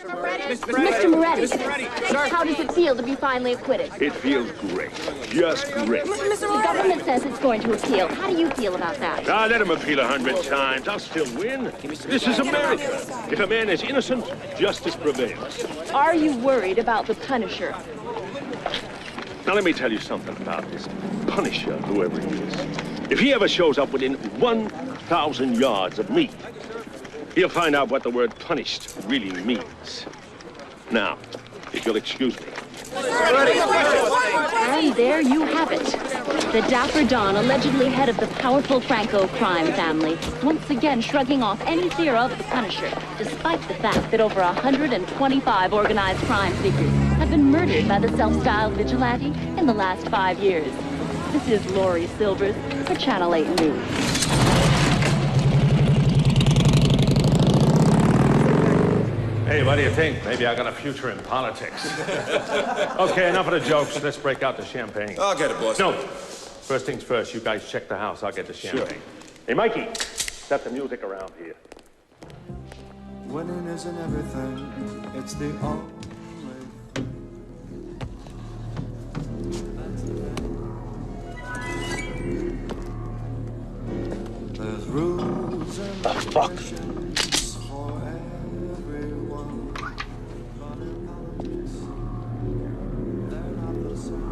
Mr. Moretti, sir, how does it feel to be finally acquitted? It feels great. Just great. The government says it's going to appeal. How do you feel about that? Ah, let him appeal 100 times. I'll still win. This is America. If a man is innocent, justice prevails. Are you worried about the Punisher? Now, let me tell you something about this Punisher, whoever he is. If he ever shows up within 1,000 yards of me, he'll find out what the word punished really means. Now, if you'll excuse me. And there you have it. The Dapper Don, allegedly head of the powerful Franco crime family, once again shrugging off any fear of the Punisher, despite the fact that over 125 organized crime figures have been murdered by the self-styled vigilante in the last 5 years. This is Lori Silvers for Channel 8 News. Hey, what do you think? Maybe I got a future in politics. Okay, enough of the jokes. Let's break out the champagne. I'll get it, boss. No. First things first, you guys check the house. I'll get the champagne. Sure. Hey, Mikey, set the music around here. Winning isn't everything. It's the only thing. There's rules and regulations for everyone. But in politics, they're not the same.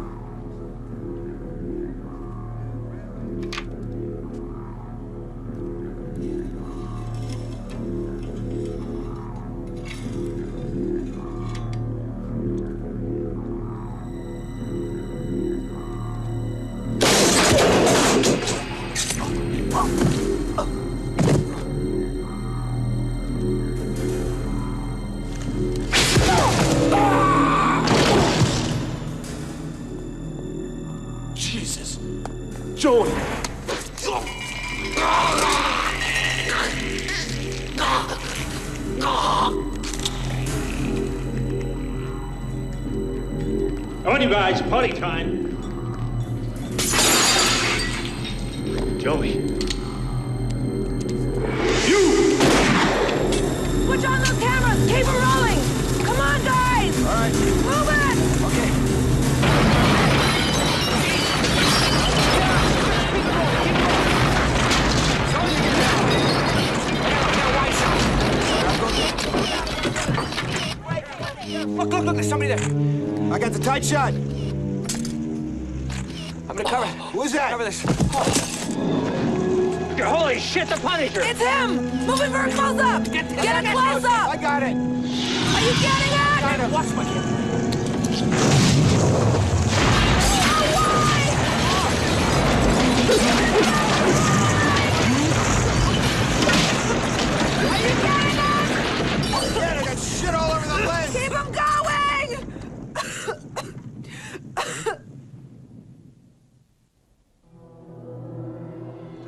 Jesus. Joey. Come on, you guys, party time. Joey. You! Switch on those cameras! Keep them rolling! Come on, guys! All right. Move it! Okay. Look, there's somebody there. I got the tight shot. I'm gonna cover. Who is that? Cover this. Holy shit, the Punisher! It's him! Moving very close up! Get it close up! I got it. Are you getting it? Got it. Watch my camera. Are you getting it? Yeah, I got shit all over the lens. Keep him going!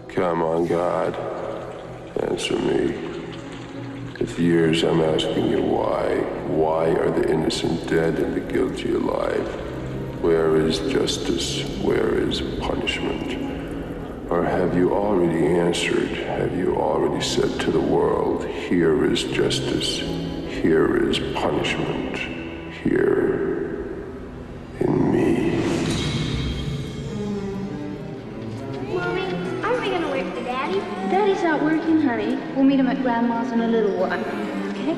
Come on, God. Answer me. For years I'm asking you why. Why are the innocent dead and the guilty alive? Where is justice? Where is punishment? Or have you already answered? Have you already said to the world, here is justice, here is punishment, here in me? Mommy, aren't we gonna wait for Daddy? Daddy's not working, honey. We'll meet him at Grandma's in a little while. Okay?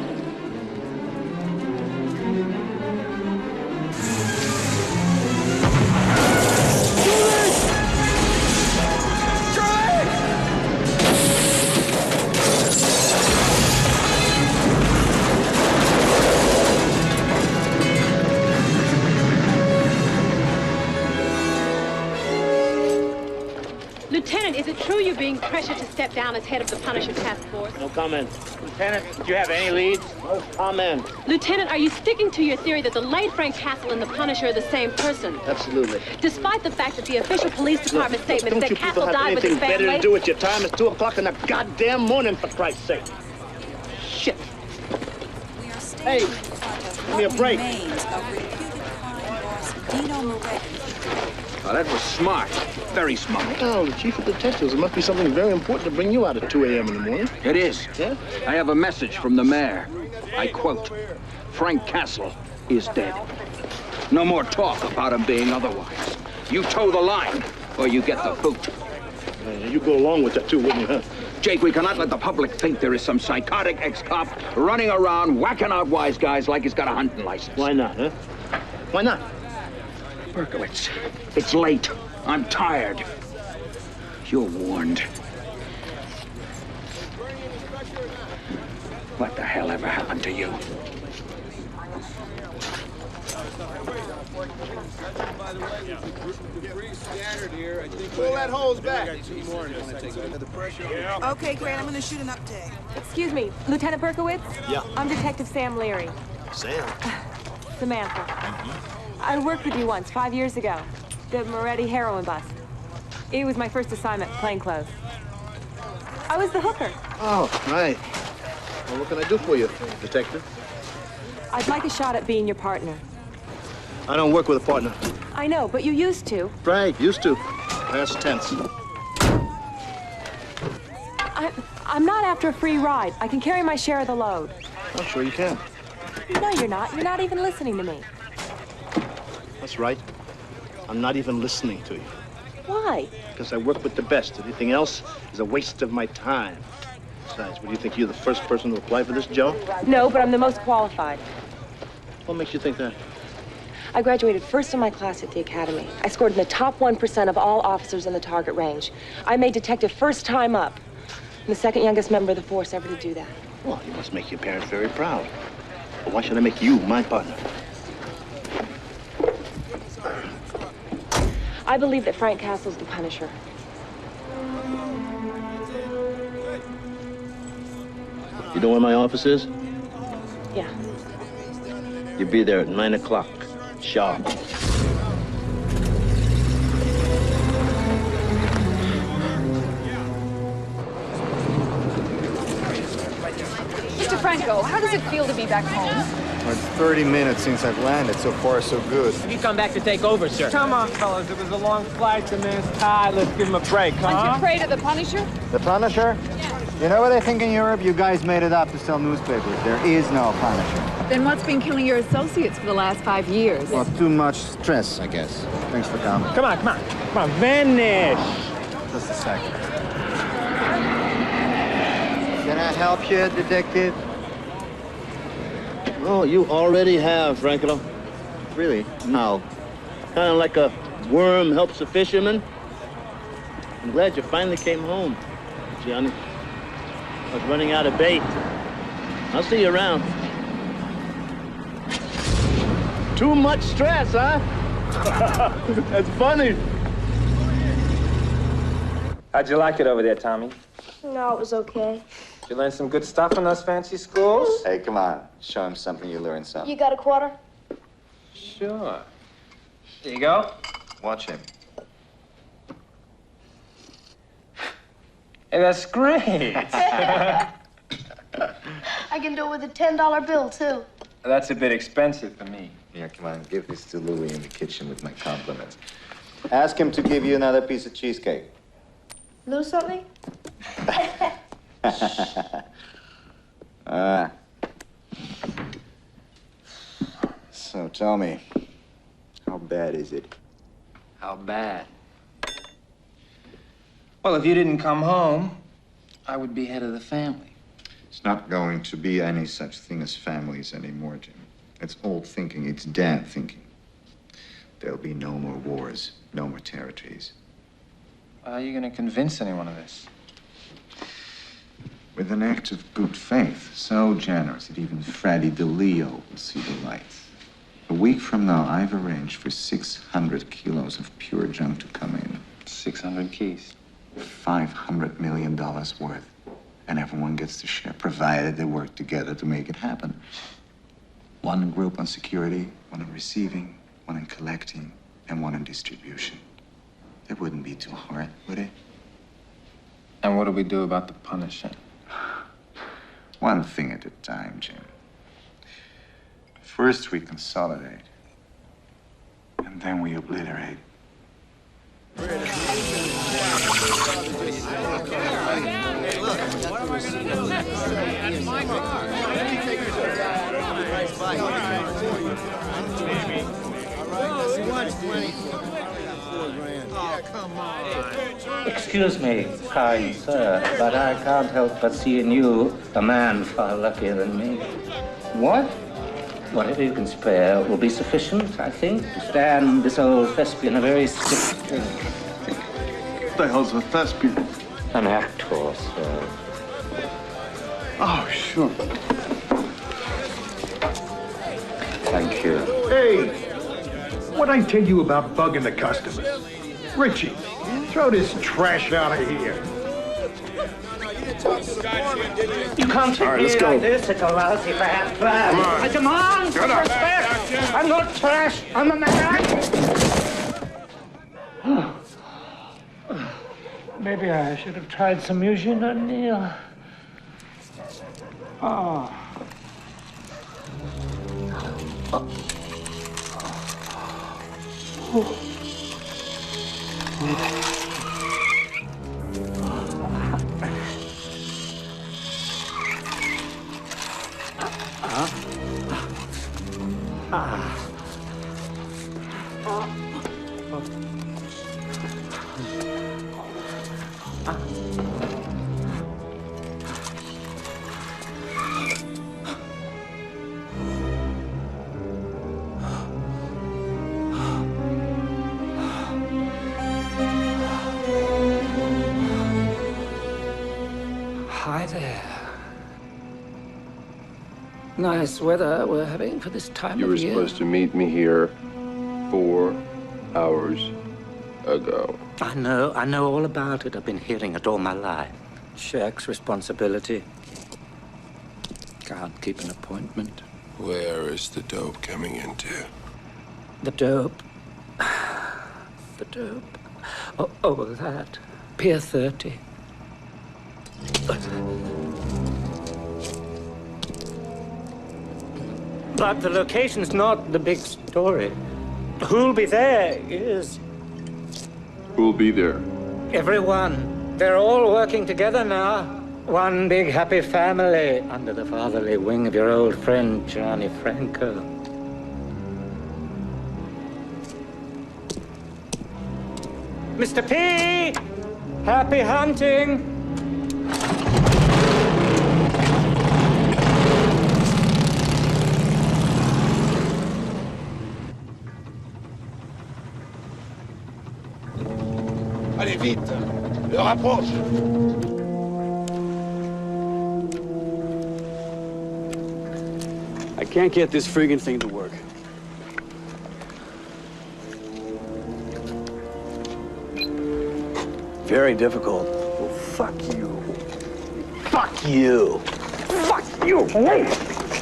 Lieutenant, is it true you're being pressured to step down as head of the Punisher Task Force? No comment. Lieutenant, do you have any leads? No comment. Lieutenant, are you sticking to your theory that the late Frank Castle and the Punisher are the same person? Absolutely. Despite the fact that the official police department statement said Castle Don't you people have died with his anything better family... to do with your time? It's 2 o'clock in the goddamn morning, for Christ's sake. Shit. Hey, give me a break. Oh, that was smart. Very smart. Oh, the chief of detectives. It must be something very important to bring you out at 2 a.m. in the morning. It is. Yeah? I have a message from the mayor. I quote, Frank Castle is dead. No more talk about him being otherwise. You toe the line, or you get the boot. You go along with that too, wouldn't you, huh? Jake, we cannot let the public think there is some psychotic ex-cop running around whacking out wise guys like he's got a hunting license. Why not, huh? Why not? Berkowitz, it's late. I'm tired. You're warned. What the hell ever happened to you? Pull that hose back. Okay, Grant, I'm gonna shoot an uptake. Excuse me, Lieutenant Berkowitz? Yeah. I'm Detective Sam Leary. Sam? Samantha. I worked with you once, 5 years ago. The Moretti heroin bust. It was my first assignment, plainclothes. I was the hooker. Oh, right. Well, what can I do for you, detective? I'd like a shot at being your partner. I don't work with a partner. I know, but you used to. Right, used to. Past tense. I'm not after a free ride. I can carry my share of the load. I'm sure you can. No, you're not. You're not even listening to me. That's right. I'm not even listening to you. Why? Because I work with the best. Anything else is a waste of my time. Besides, what do you think? You're the first person to apply for this job? No, but I'm the most qualified. What makes you think that? I graduated first in my class at the academy. I scored in the top 1% of all officers in the target range. I made detective first time up. I'm the second youngest member of the force ever to do that. Well, you must make your parents very proud. But why should I make you my partner? I believe that Frank Castle's the Punisher. You know where my office is? Yeah. You'll be there at 9 o'clock, sharp. Mr. Franco, how does it feel to be back home? Well, it's 30 minutes since I've landed. So far, so good. Have you come back to take over, sir? Come on, fellas. It was a long flight. The man's tired. Let's give him a break, huh? Aren't you afraid of the Punisher? The Punisher? You know what I think in Europe? You guys made it up to sell newspapers. There is no Punisher. Then what's been killing your associates for the last 5 years? Well, too much stress, I guess. Thanks for coming. Come on, come on. Come on, vanish. Just a second. Can I help you, detective? Oh, you already have, Franco. Really? How? Kind of like a worm helps a fisherman. I'm glad you finally came home, Gianni. I was running out of bait. I'll see you around. Too much stress, huh? That's funny. How'd you like it over there, Tommy? No, it was okay. Did you learn some good stuff in those fancy schools? Hey, come on. Show him something you learned something. You got a quarter? Sure. Here you go. Watch him. Hey, that's great. I can do it with a $10 bill, too. That's a bit expensive for me. Yeah, come on. Give this to Louis in the kitchen with my compliments. Ask him to give you another piece of cheesecake. Lose something? So tell me, how bad is it? How bad? Well, if you didn't come home, I would be head of the family. It's not going to be any such thing as families anymore, Jim. It's old thinking. It's dead thinking. There'll be no more wars, no more territories. How are you going to convince anyone of this? With an act of good faith, so generous that even Freddie DeLeo will see the light. A week from now, I've arranged for 600 kilos of pure junk to come in. 600 keys. $500 million worth. And everyone gets to share, provided they work together to make it happen. One group on security, one on receiving, one on collecting, and one on distribution. It wouldn't be too hard, would it? And what do we do about the Punisher? One thing at a time, Jim. First we consolidate, and then we obliterate. Excuse me, kind sir, but I can't help but see in you a man far luckier than me. What? Whatever you can spare will be sufficient, I think, to stand this old thespian a very stiff drink. What the hell's a thespian? An actor, sir. Oh, sure. Thank you. Hey, what'd I tell you about bugging the customers? Richie, throw this trash out of here. You can't take me like this. It's a lousy bad plan. Come on. I demand respect. I'm not trash. I'm a man. Maybe I should have tried some Eugene O'Neill. Oh. Hi there. Nice weather we're having for this time You of were year. supposed to meet me here 4 hours ago. I know all about it. I've been hearing it all my life. Shirks responsibility. Can't keep an appointment. Where is the dope coming into? The dope. The dope. Oh, that. Pier 30. But the location's not the big story. Who'll be there is Who'll be there? everyone. They're all working together now. One big happy family under the fatherly wing of your old friend, Johnny Franco. Mr. P! Happy hunting! Allez vite, le rapproche. I can't get this friggin' thing to work. Very difficult. Well, fuck you. Fuck you. Fuck you. Wait!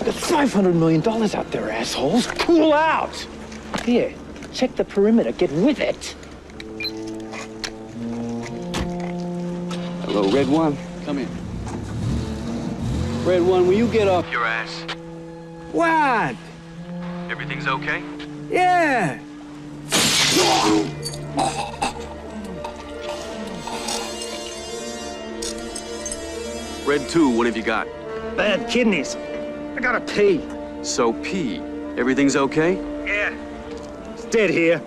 There's $500 million out there, assholes. Cool out! Here, check the perimeter. Get with it. Hello, Red One. Come in. Red One, will you get off your ass? What? Everything's okay? Yeah. Red 2, what have you got? Bad kidneys. I gotta pee. So pee. Everything's okay? Yeah. It's dead here.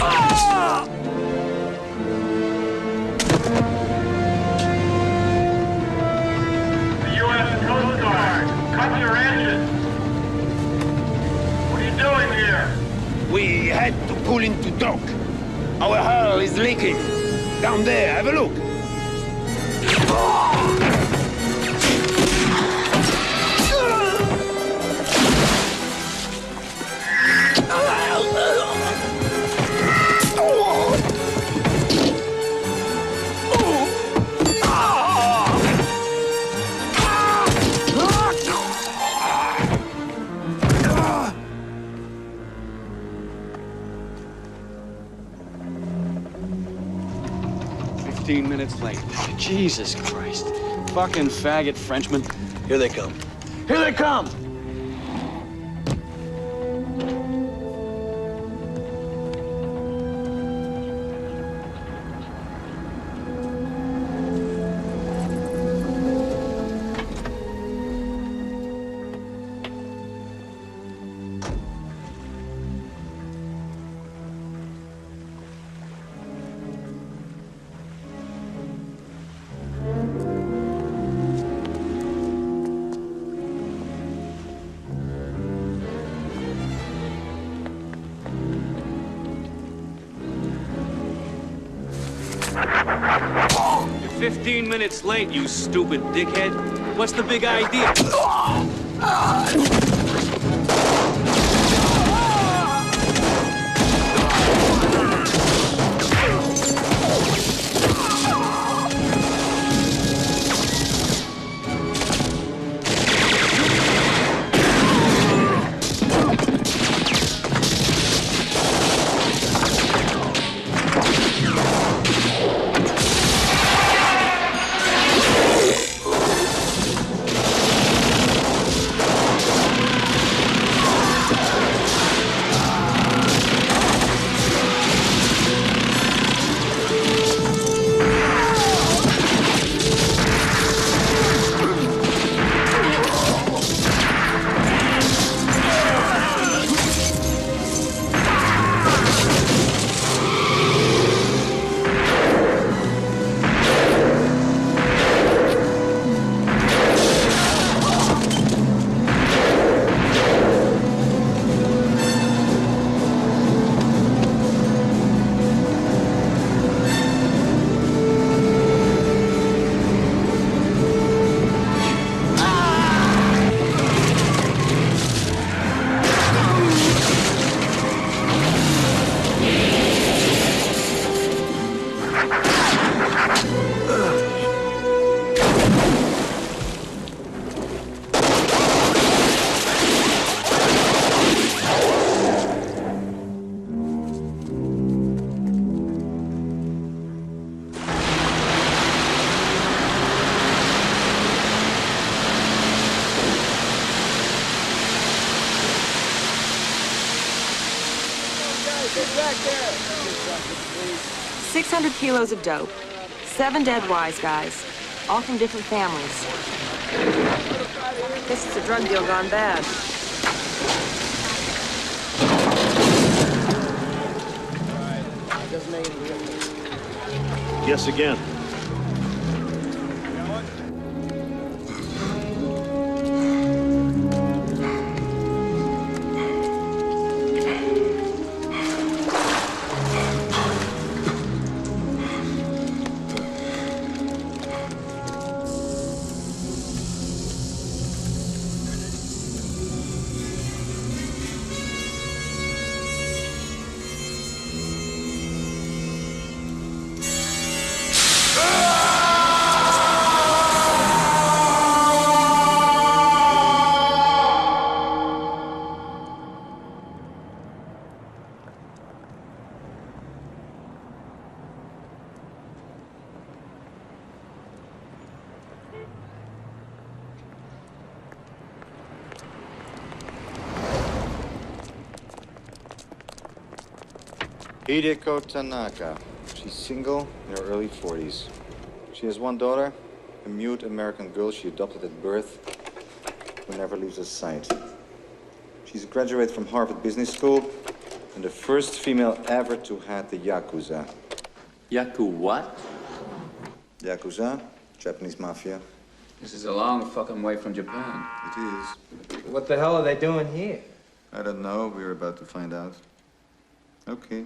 Ah! The U.S. Coast Guard, cut your engines. What are you doing here? We had to pull into dock. Our hull is leaking. Down there, have a look. Minutes late. Jesus Christ. Fucking faggot Frenchman. Here they come. Here they come! 15 minutes late, you stupid dickhead. What's the big idea? Back there. 600 kilos of dope, 7 dead wise guys, all from different families. This is a drug deal gone bad. Yes, again. Hideko Tanaka. She's single, in her early 40s. She has one daughter, a mute American girl she adopted at birth, who never leaves her sight. She's a graduate from Harvard Business School and the first female ever to head the Yakuza. Yaku what? Yakuza, Japanese mafia. This is a long fucking way from Japan. It is. What the hell are they doing here? I don't know. We're about to find out. Okay.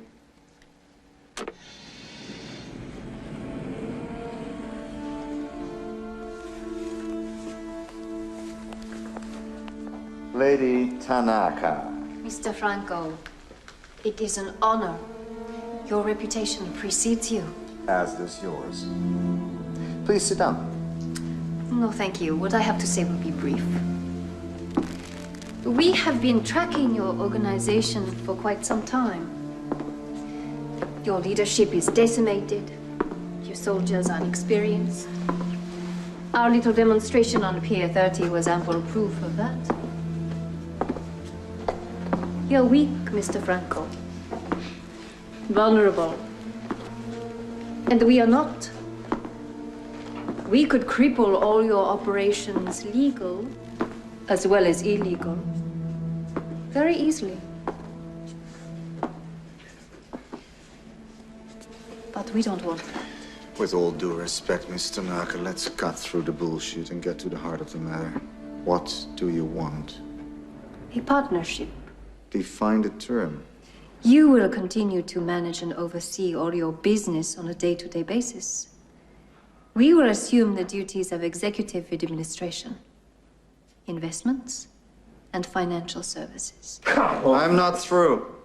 Lady Tanaka. Mr. Franco, it is an honor. Your reputation precedes you. As does yours. Please sit down. No, thank you. What I have to say will be brief. We have been tracking your organization for quite some time. Your leadership is decimated. Your soldiers are inexperienced. Our little demonstration on Pier 30 was ample proof of that. You're weak, Mr. Franco. Vulnerable. And we are not. We could cripple all your operations, legal as well as illegal, very easily. But we don't want that. With all due respect, Mr. Tanaka, let's cut through the bullshit and get to the heart of the matter. What do you want? A partnership. Define the term. You will continue to manage and oversee all your business on a day-to-day basis. We will assume the duties of executive administration, investments, and financial services. I'm not through.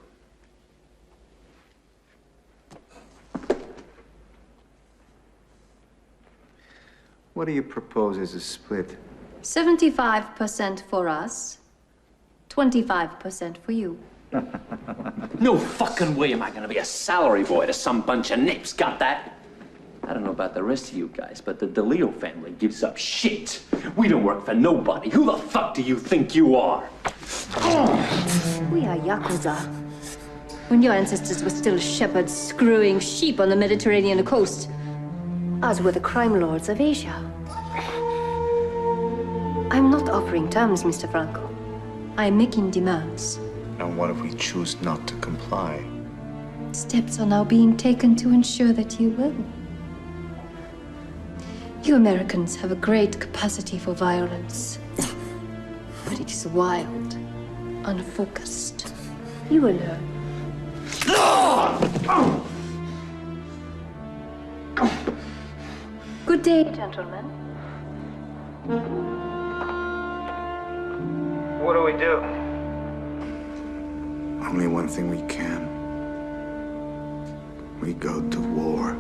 What do you propose as a split? 75% for us, 25% for you. No fucking way am I gonna be a salary boy to some bunch of nips, got that? I don't know about the rest of you guys, but the DeLeo family gives up shit. We don't work for nobody. Who the fuck do you think you are? We are Yakuza. When your ancestors were still shepherds screwing sheep on the Mediterranean coast, us were the crime lords of Asia. I'm not offering terms, Mr. Franco. I'm making demands. And what if we choose not to comply? Steps are now being taken to ensure that you will. You Americans have a great capacity for violence. But it is wild, unfocused. You will learn. Good day, gentlemen. What do we do? Only one thing we can. We go to war.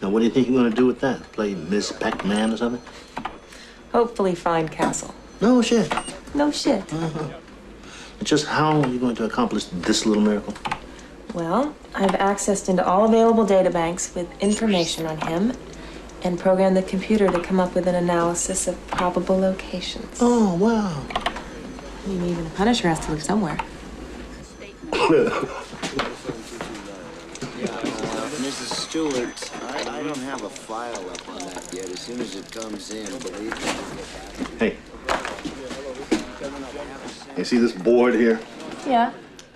Now, what do you think you're going to do with that? Play Miss Pac-Man or something? Hopefully find Castle. No shit. No shit. Just how are you going to accomplish this little miracle? Well, I've accessed into all available databanks with information on him and programmed the computer to come up with an analysis of probable locations. Oh, wow. I mean, even a Punisher has to live somewhere. Mrs. Stewart, I don't have a file up on that yet. As soon as it comes in, believe me. Hey. You see this board here? Yeah.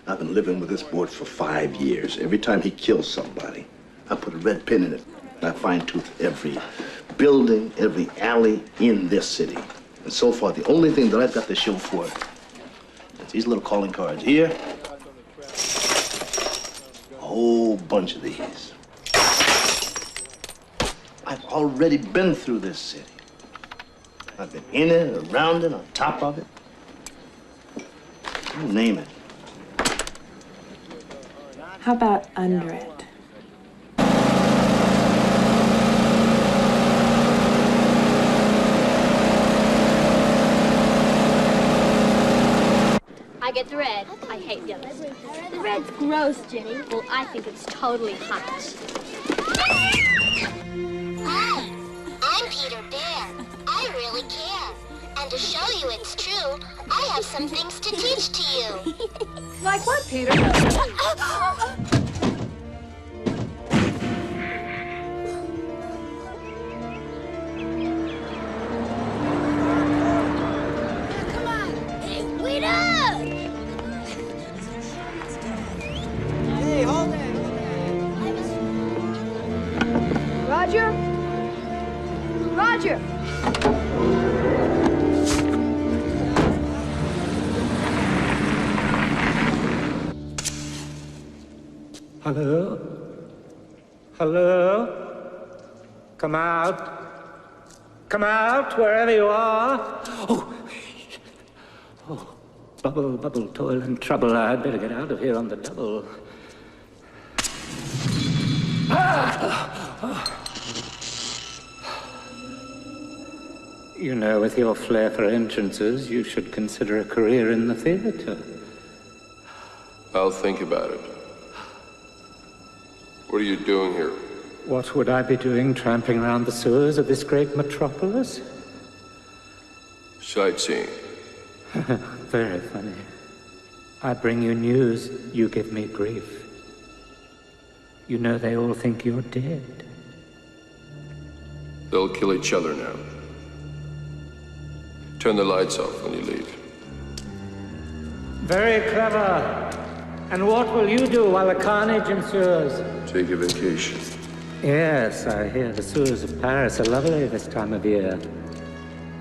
I've been living with this board for 5 years. Every time he kills somebody, I put a red pin in it. I fine-tooth every building, every alley in this city. And so far, the only thing that I've got to show for it is these little calling cards here. A whole bunch of these. I've already been through this city. I've been in it, around it, on top of it. You name it. How about under it? I get the red. I hate the others. The red's gross, Jenny. Well, I think it's totally hot. Hi, I'm Peter Bear. I really care. And to show you it's true, I have some things to teach to you. Like what, Peter? Wait up! Hey, hold it. Roger? Roger! Hello? Hello? Come out. Come out, wherever you are. Oh, bubble, bubble, toil and trouble. I'd better get out of here on the double. You know, with your flair for entrances, you should consider a career in the theater. I'll think about it. What are you doing here? What would I be doing tramping around the sewers of this great metropolis? Sightseeing. Very funny. I bring you news, you give me grief. You know they all think you're dead. They'll kill each other now. Turn the lights off when you leave. Very clever. And what will you do while the carnage ensues? Take a vacation. Yes, I hear the sewers of Paris are lovely this time of year.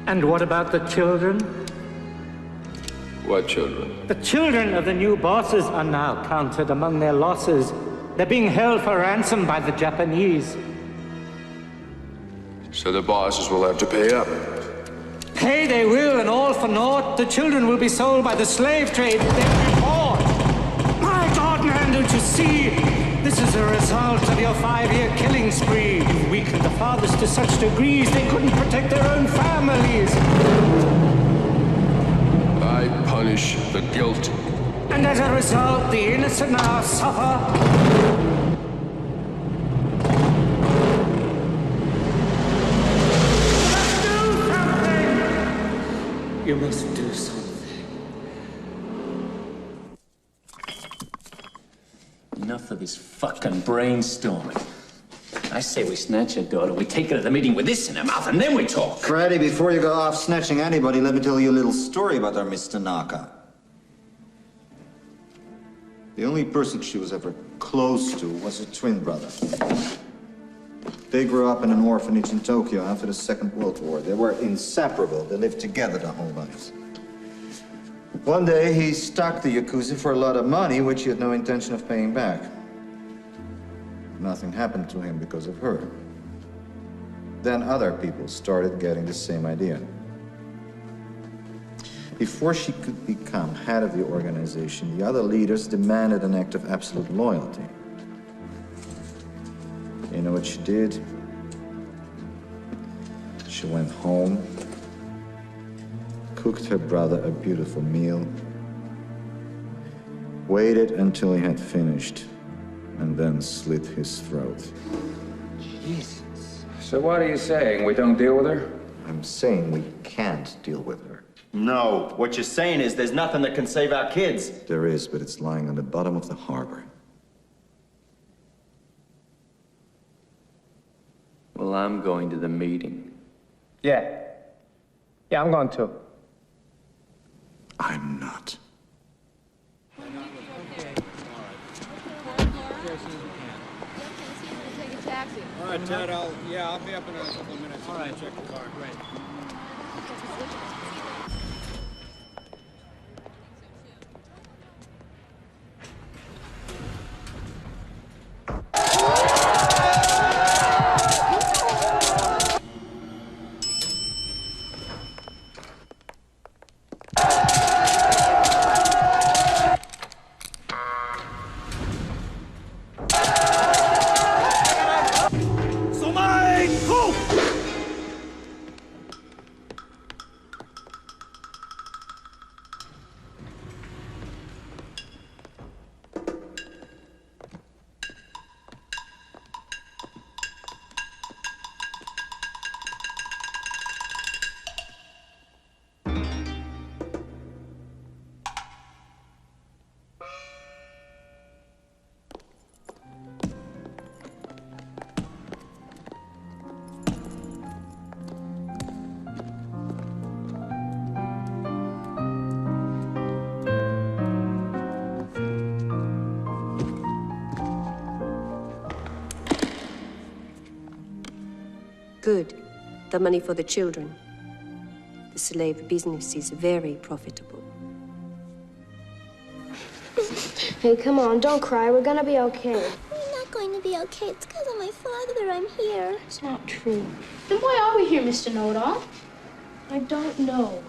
And what about the children? What children? The children of the new bosses are now counted among their losses. They're being held for ransom by the Japanese. So the bosses will have to pay up. Pay they will, and all for naught. The children will be sold by the slave trade. They'll be bought. My God, man, don't you see? This is a result of your 5-year killing spree. You've weakened the fathers to such degrees they couldn't protect their own families. I punish the guilty. And as a result, the innocent now suffer. You must do something. Enough of this fucking brainstorming. I say we snatch her daughter, we take her to the meeting with this in her mouth, and then we talk. Freddy, before you go off snatching anybody, let me tell you a little story about our Miss Tanaka. The only person she was ever close to was her twin brother. They grew up in an orphanage in Tokyo after the Second World War. They were inseparable. They lived together their whole lives. One day, he stalked the Yakuza for a lot of money, which he had no intention of paying back. Nothing happened to him because of her. Then other people started getting the same idea. Before she could become head of the organization, the other leaders demanded an act of absolute loyalty. You know what she did? She went home, cooked her brother a beautiful meal, waited until he had finished, and then slit his throat. Jesus. So what are you saying? We don't deal with her? I'm saying we can't deal with her. No, what you're saying is there's nothing that can save our kids. There is, but it's lying on the bottom of the harbor. Well, I'm going to the meeting. Yeah. Yeah, I'm going too. I'm not. All right, Ted, I'll be up in a couple of minutes. All right, check the car. Great. Good. The money for the children. The slave business is very profitable. Hey, come on, don't cry. We're gonna be okay. We're not going to be okay. It's because of my father that I'm here. It's not true. Then why are we here, Mr. Know-It-all? I don't know.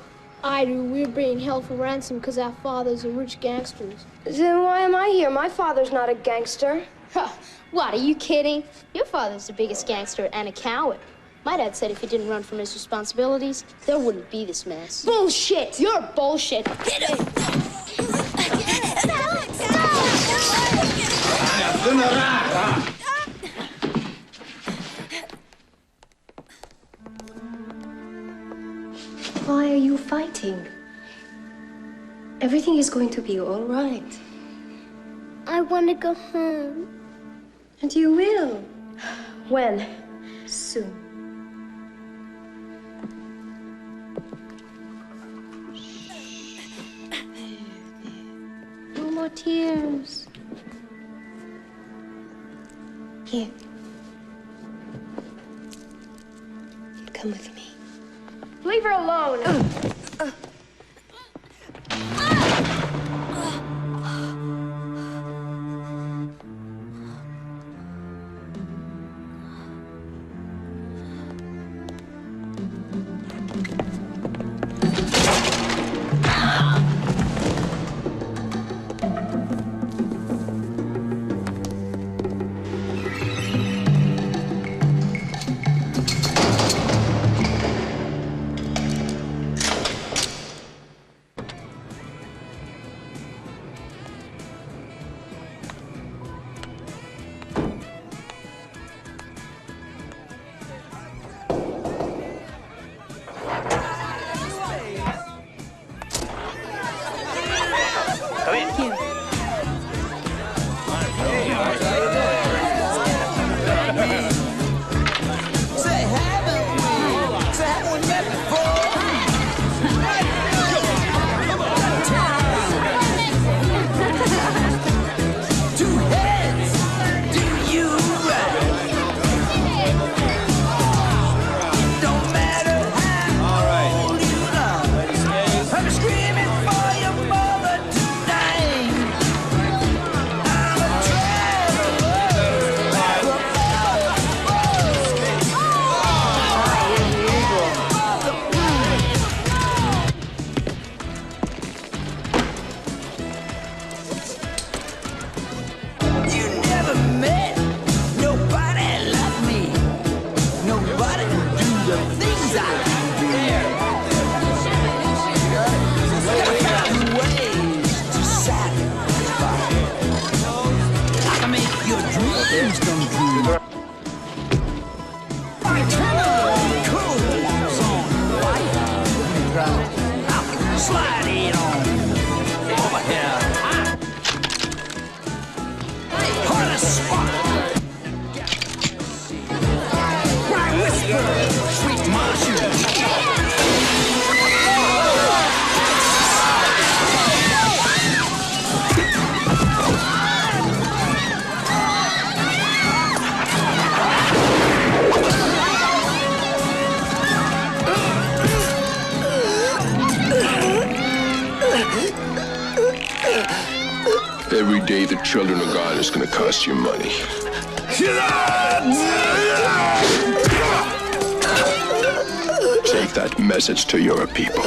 I do. We're being held for ransom because our fathers are rich gangsters. Then why am I here? My father's not a gangster. What, are you kidding? Your father's the biggest gangster and a coward. My dad said if he didn't run from his responsibilities, there wouldn't be this mess. Bullshit! You're bullshit. Why are you fighting? Everything is going to be all right. I want to go home. And you will. When? Soon. No more tears. Here. Come with me. Where leave her alone. Every day the children of God is going to cost you money. Take that message to your people.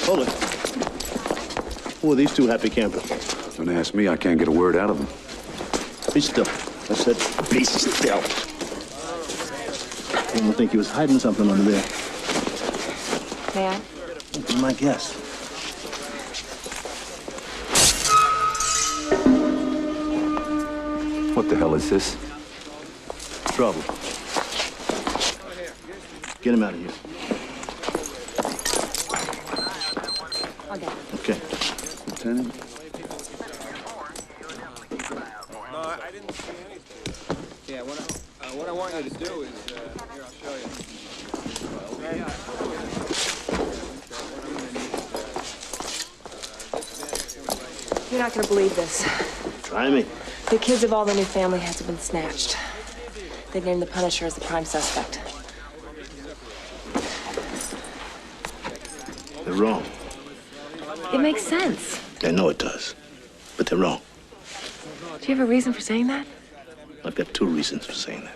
Hold it. Who are these two happy campers? Don't ask me. I can't get a word out of them. Be still. I said, be still. I don't think he was hiding something under there. May I? Be my guess. What the hell is this? Trouble. Get him out of here. Okay. Lieutenant? No, I didn't see anything. Yeah, what I want you to do is, here, I'll show you. You're not going to believe this. Try me. The kids of all the new family heads have been snatched. They named the Punisher as the prime suspect. They're wrong. It makes sense. I know it does, but they're wrong. Do you have a reason for saying that? I've got 2 reasons for saying that.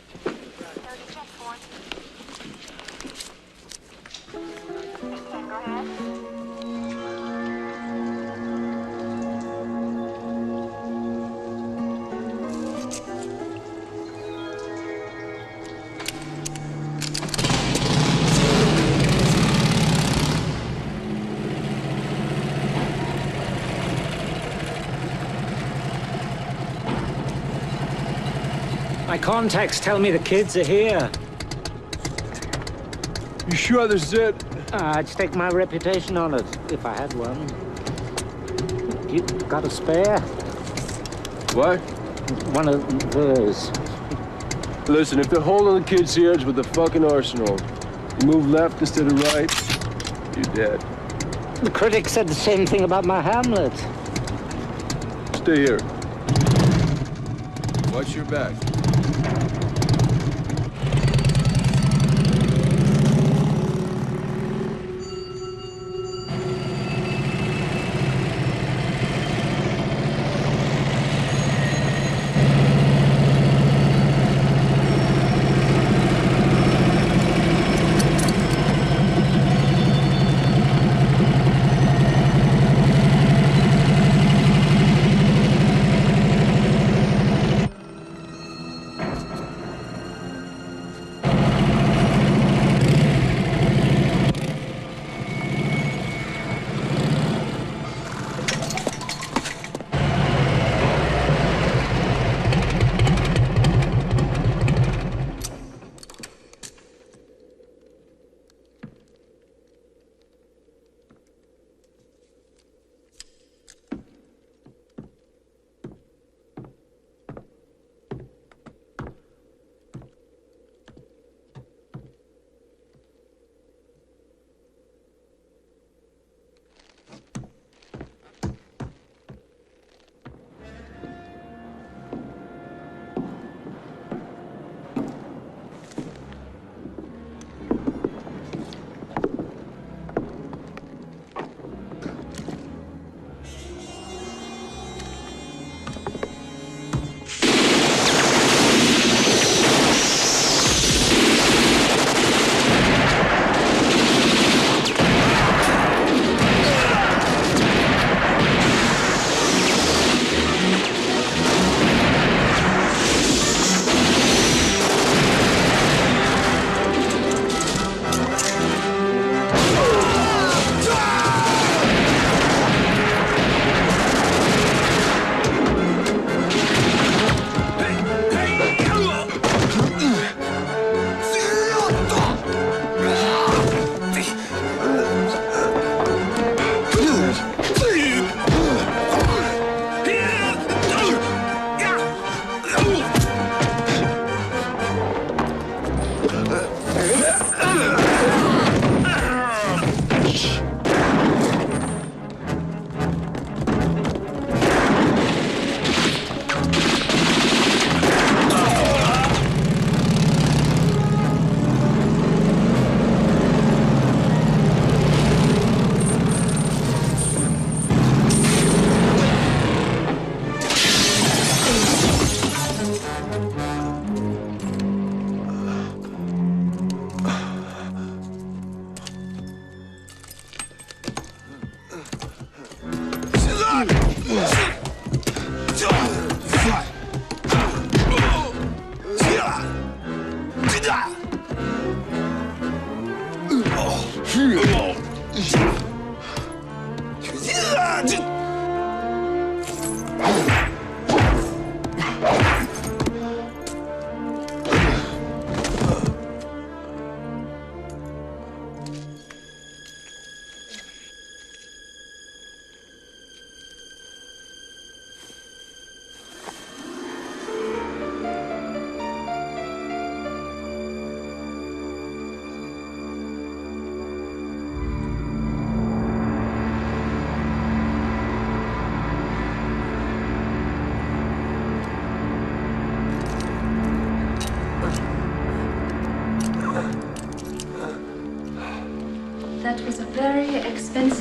My contacts tell me the kids are here. You sure this is it? I'd stake my reputation on it, if I had one. You got a spare? What? One of those. Listen, if they're holding the kids here, it's with the fucking arsenal. You move left instead of right, you're dead. The critics said the same thing about my Hamlet. Stay here. Watch your back.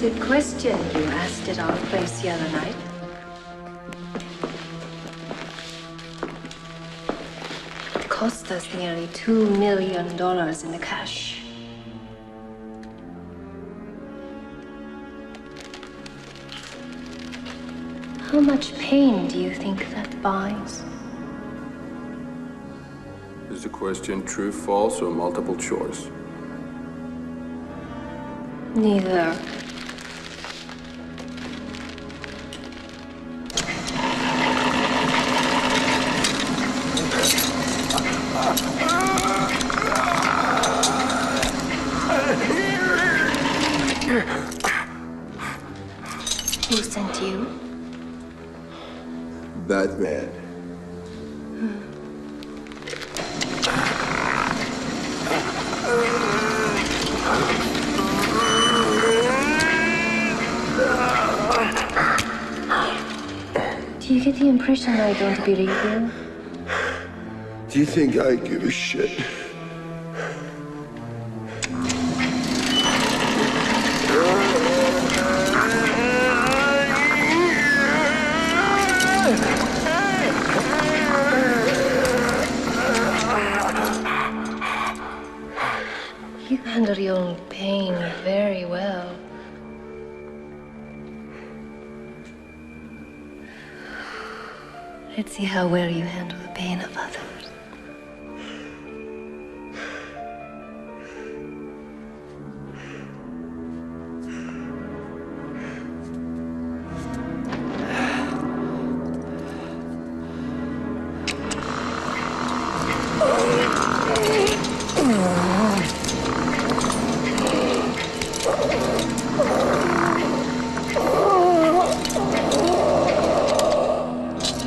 expensive question you asked at our place the other night. It cost us nearly $2 million in the cash. How much pain do you think that buys? Is the question true, false, or multiple choice? Neither. Who sent you? Batman. Do you get the impression I don't believe you? Do you think I give a shit? You handle your own pain very well. Let's see how well you handle the pain of others.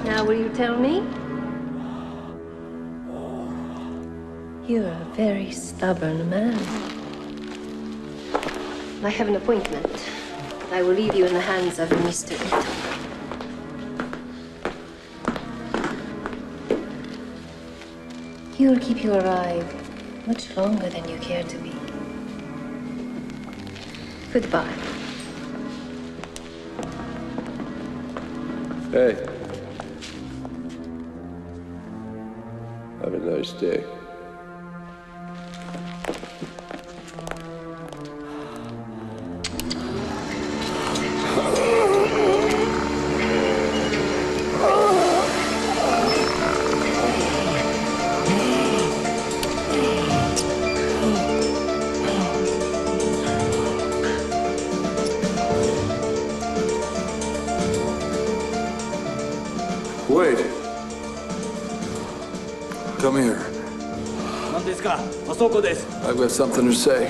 Now, will you tell me? You're a very stubborn man. I have an appointment, but I will leave you in the hands of Mr. Ito. You'll keep your eye much longer than you care to be. Goodbye. Hey. Have a nice day. Wait. Come here. I've got something to say.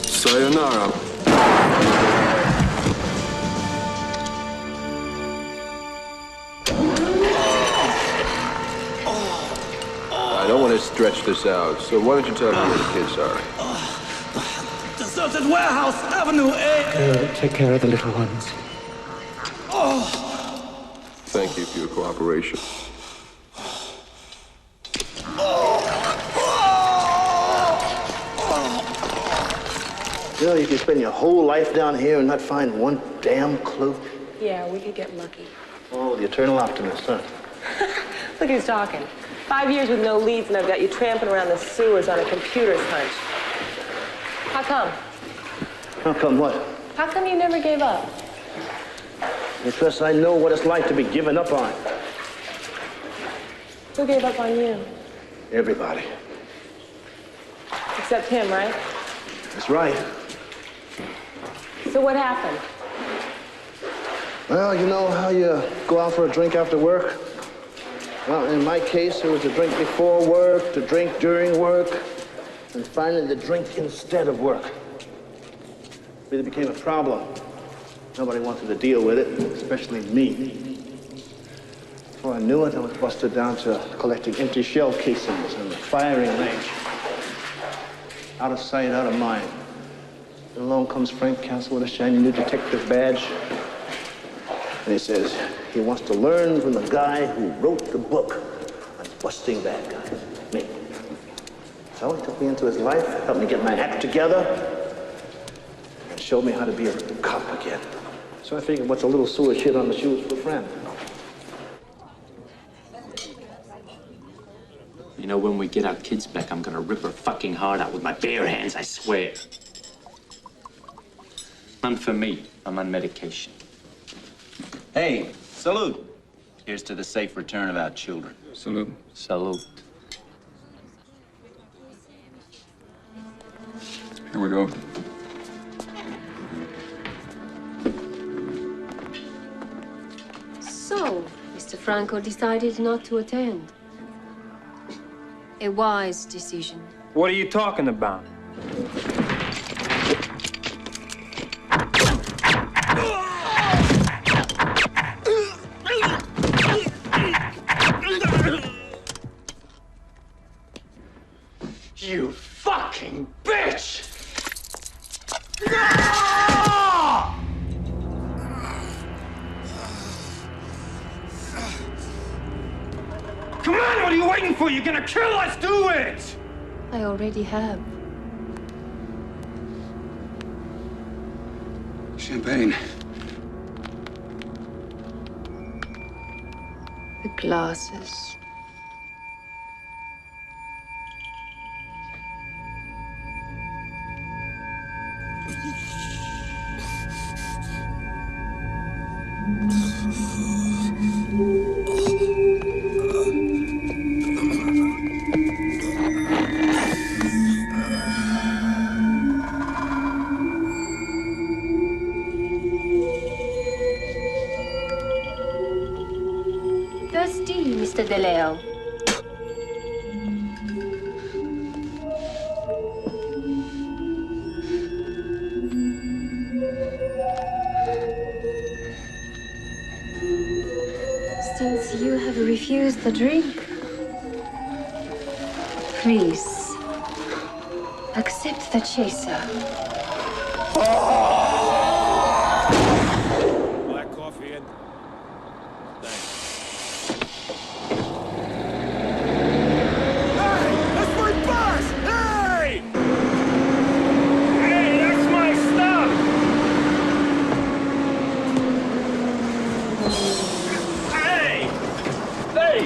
Sayonara. I don't want to stretch this out, so why don't you tell me where the kids are? Deserted Warehouse Avenue A. Take care of the little ones. Thank you for your cooperation. You know, you can spend your whole life down here and not find one damn clue. Yeah, we could get lucky. Oh, the eternal optimist, huh? Look who's talking. 5 years with no leads, and I've got you tramping around the sewers on a computer's hunch. How come? How come what? How come you never gave up? Because I know what it's like to be given up on. Who gave up on you? Everybody. Except him, right? That's right. So what happened? Well, you know how you go out for a drink after work? Well, in my case, it was a drink before work, to drink during work, and finally the drink instead of work. It really became a problem. Nobody wanted to deal with it, especially me. Before I knew it, I was busted down to collecting empty shell casings in the firing range. Out of sight, out of mind. And along comes Frank Castle with a shiny new detective badge. And he says he wants to learn from the guy who wrote the book on busting bad guys, me. So So he took me into his life, helped me get my act together, and showed me how to be a cop again. So I figured what's a little sewer shit on the shoes for a friend? You know, when we get our kids back, I'm gonna rip her fucking heart out with my bare hands, I swear. None for me. I'm on medication. Hey, salute. Here's to the safe return of our children. Salute. Salute. Here we go. So, Mr. Franco decided not to attend. A wise decision. What are you talking about? You fucking bitch! Come on, what are you waiting for? You're gonna kill us, do it! I already have. Champagne. The glasses. Thirsty, Mr. De Leo. Since you have refused the drink, please accept the chaser. Black coffee and... Thanks. Hey! That's my bus! Hey! Hey, that's my stuff! Hey! Hey!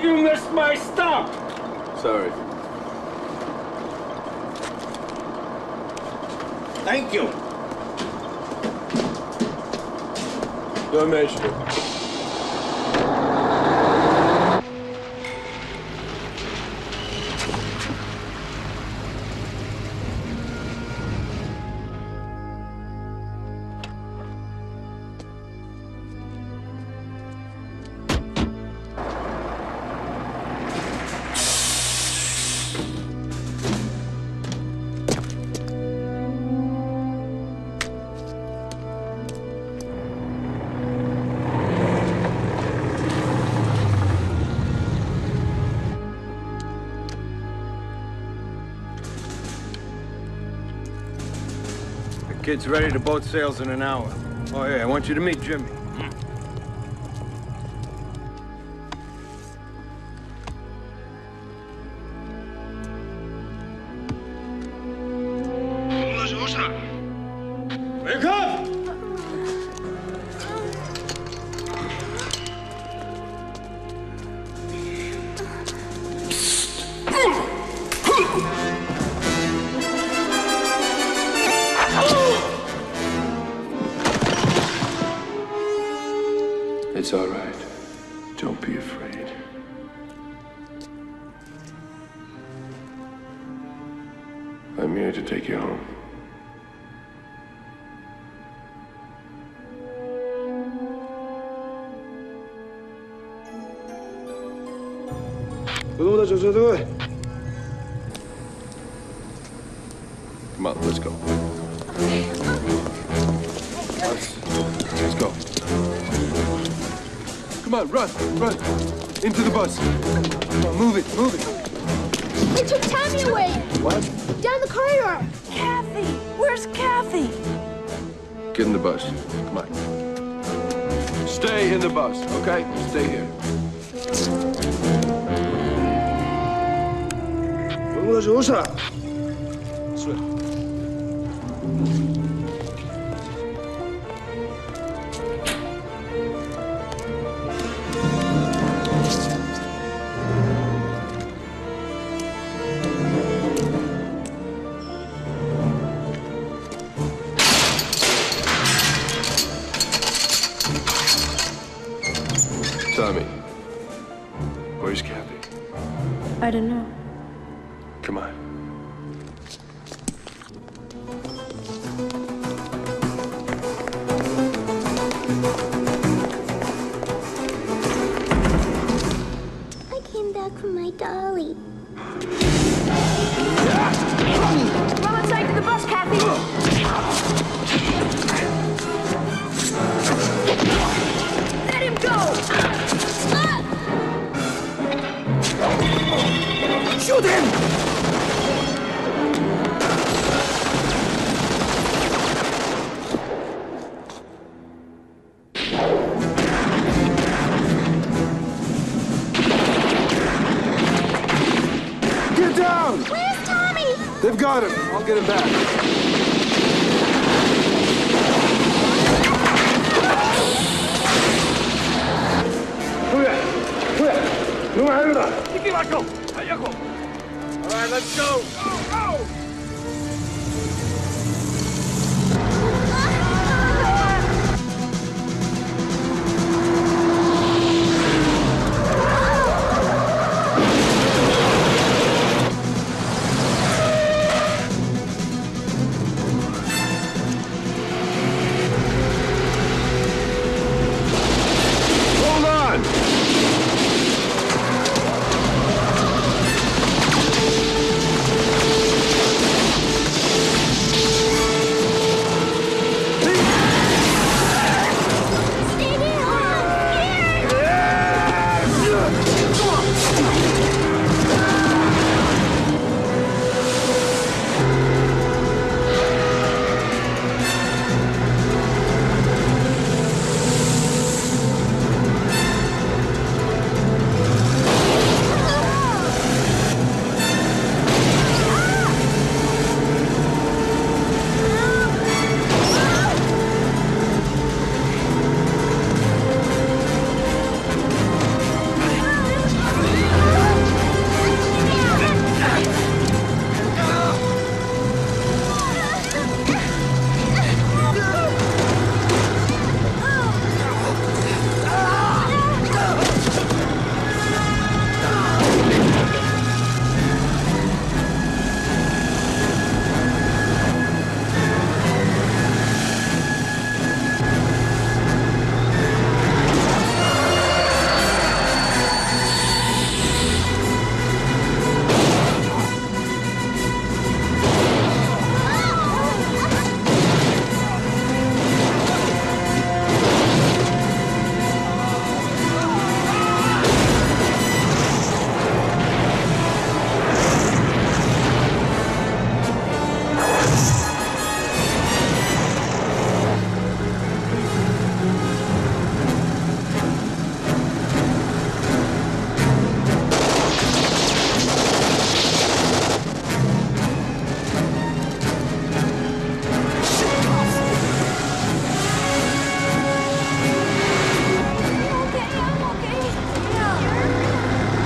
You missed my stuff! Sorry. Thank you. Don't mention it. Kid's ready to boat sails in an hour. Oh, yeah, I want you to meet Jimmy. Wake up! It's all right. Don't be afraid. I'm here to take you home. Come on, let's go. Let's go. Come on, run, run. Into the bus. Come on, move it, move it. They took Tammy away. What? Down the corridor. Kathy! Where's Kathy? Get in the bus. Come on. Stay in the bus, okay? Stay here. 工作就是了。是。Tommy, where's Cappy? I don't know. Come on. I came back from my dolly. Run inside to the bus, Kathy. Let him go. Shoot him! Get down! Where's Tommy? They've got him. I'll get him back. All right, let's go. Go, go!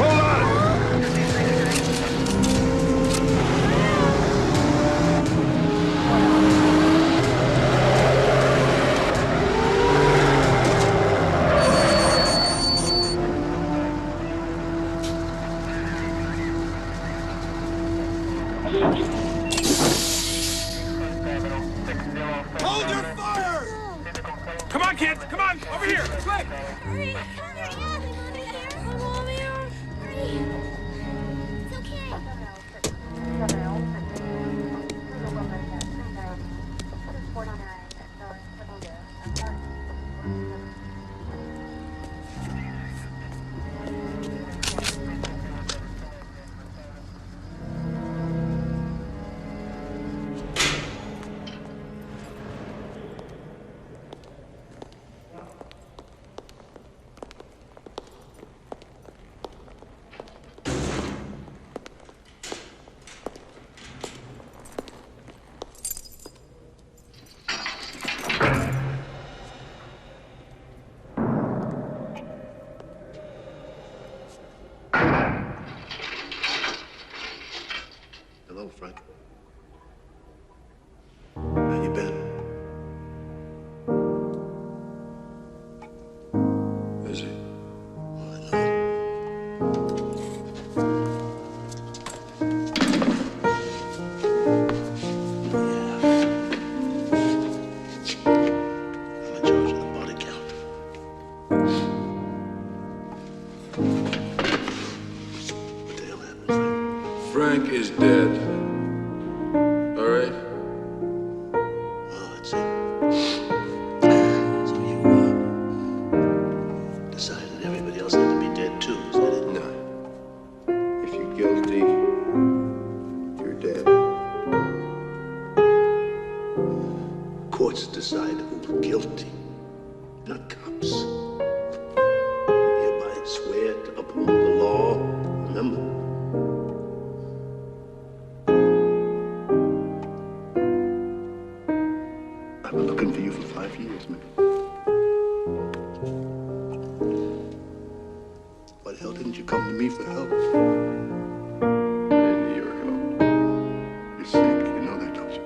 Hold on! Hold your fire! Come on, kids! Come on! Over here! Quick! Hurry! Come over here! It's okay. courts decide who's guilty, not cops. You hereby swear to uphold the law, remember? I've been looking for you for 5 years, man. Why the hell didn't you come to me for help? I need your help. You're sick, you know that, don't you?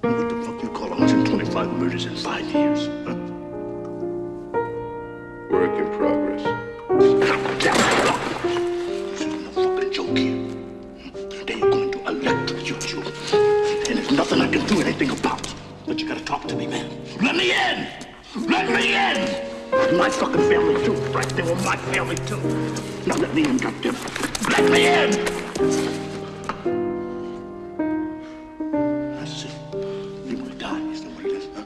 What the fuck you call 125 murders in 5 years, huh? Work in progress. This isn't a fucking joke here. They're going to electrocute you. And there's nothing I can do anything about. But you gotta talk to me, man. Let me in! Let me in! My fucking family too, right? They were my family too. Now let me in, goddammit. Let me in! That's it. You wanna die, is that what it is, huh?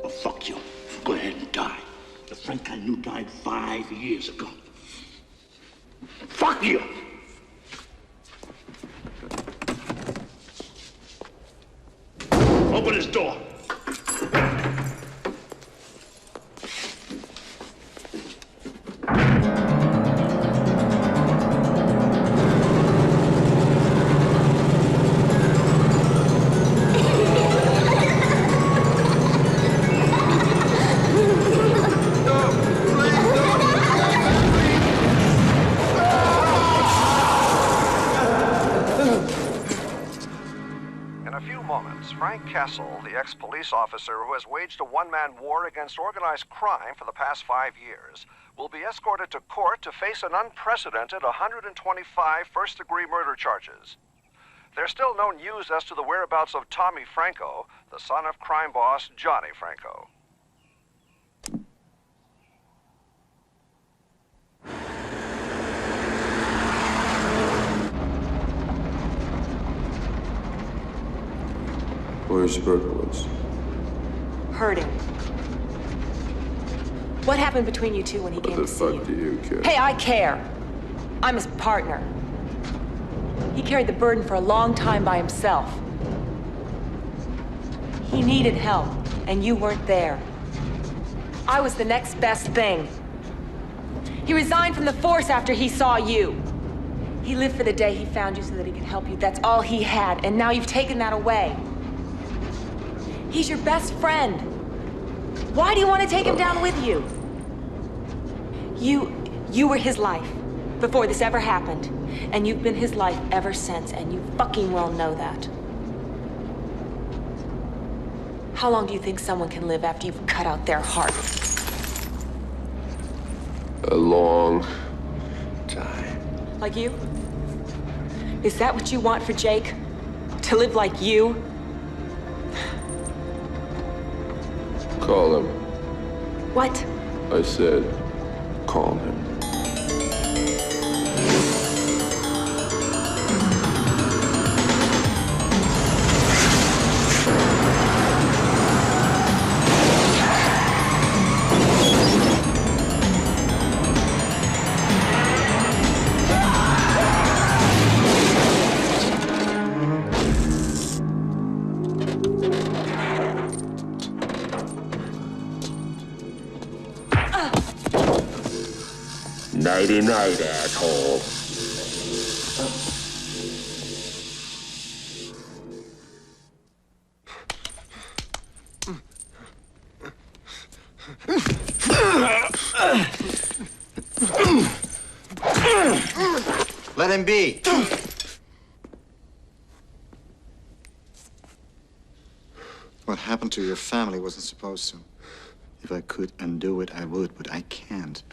Well, fuck you. Go ahead and die. The Frank I knew died 5 years ago. Fuck you! Open this door. The ex-police officer who has waged a one-man war against organized crime for the past 5 years, will be escorted to court to face an unprecedented 125 first-degree murder charges. There's still no news as to the whereabouts of Tommy Franco, the son of crime boss Johnny Franco. Where's Berkowitz? Hurting. What happened between you two when he came to see you? What the fuck do you care? Hey, I care. I'm his partner. He carried the burden for a long time by himself. He needed help, and you weren't there. I was the next best thing. He resigned from the force after he saw you. He lived for the day he found you so that he could help you. That's all he had, and now you've taken that away. He's your best friend. Why do you want to take him down with you? You were his life before this ever happened, and you've been his life ever since, and you fucking well know that. How long do you think someone can live after you've cut out their heart? A long time. Like you? Is that what you want for Jake? To live like you? Call him. What? I said, call him. Nighty-night, asshole. Let him be. What happened to your family wasn't supposed to. If I could undo it, I would, but I can't.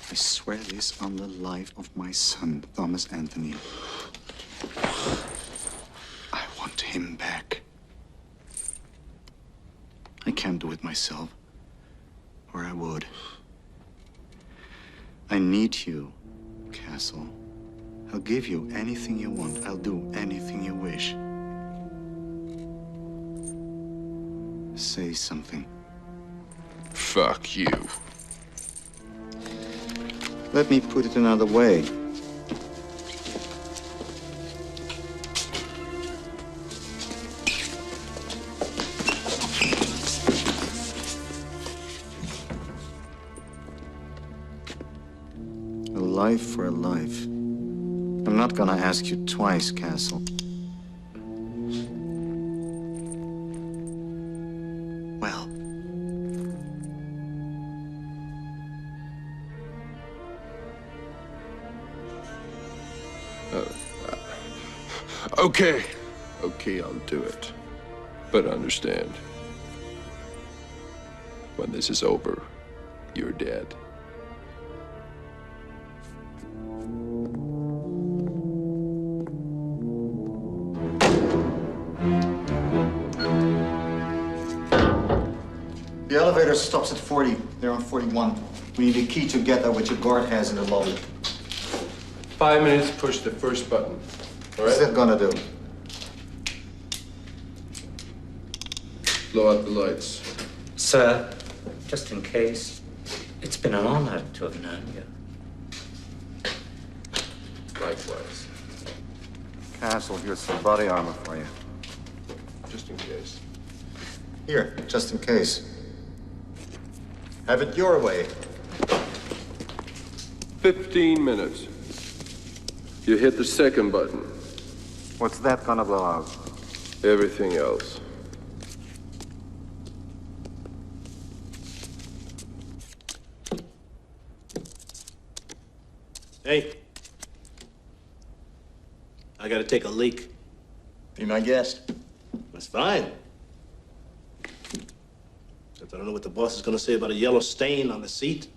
I swear this on the life of my son, Thomas Anthony. I want him back. I can't do it myself, or I would. I need you, Castle. I'll give you anything you want. I'll do anything you wish. Say something. Fuck you. Let me put it another way. life for a life. I'm not gonna ask you twice, Castle. Well. Okay. Okay, I'll do it. But understand, when this is over, you're dead. The elevator stops at 40. They're on 41. We need a key to get there, which your guard has in the lobby. 5 minutes, push the first button. All right? What's that gonna do? Blow out the lights. Sir, just in case, it's been an honor to have known you. Likewise. Castle, here's some body armor for you. Just in case. Here, just in case. Have it your way. 15 minutes. You hit the second button. What's that gonna blow out? Everything else. Hey. I gotta take a leak. Be my guest. That's fine. Except I don't know what the boss is gonna say about a yellow stain on the seat.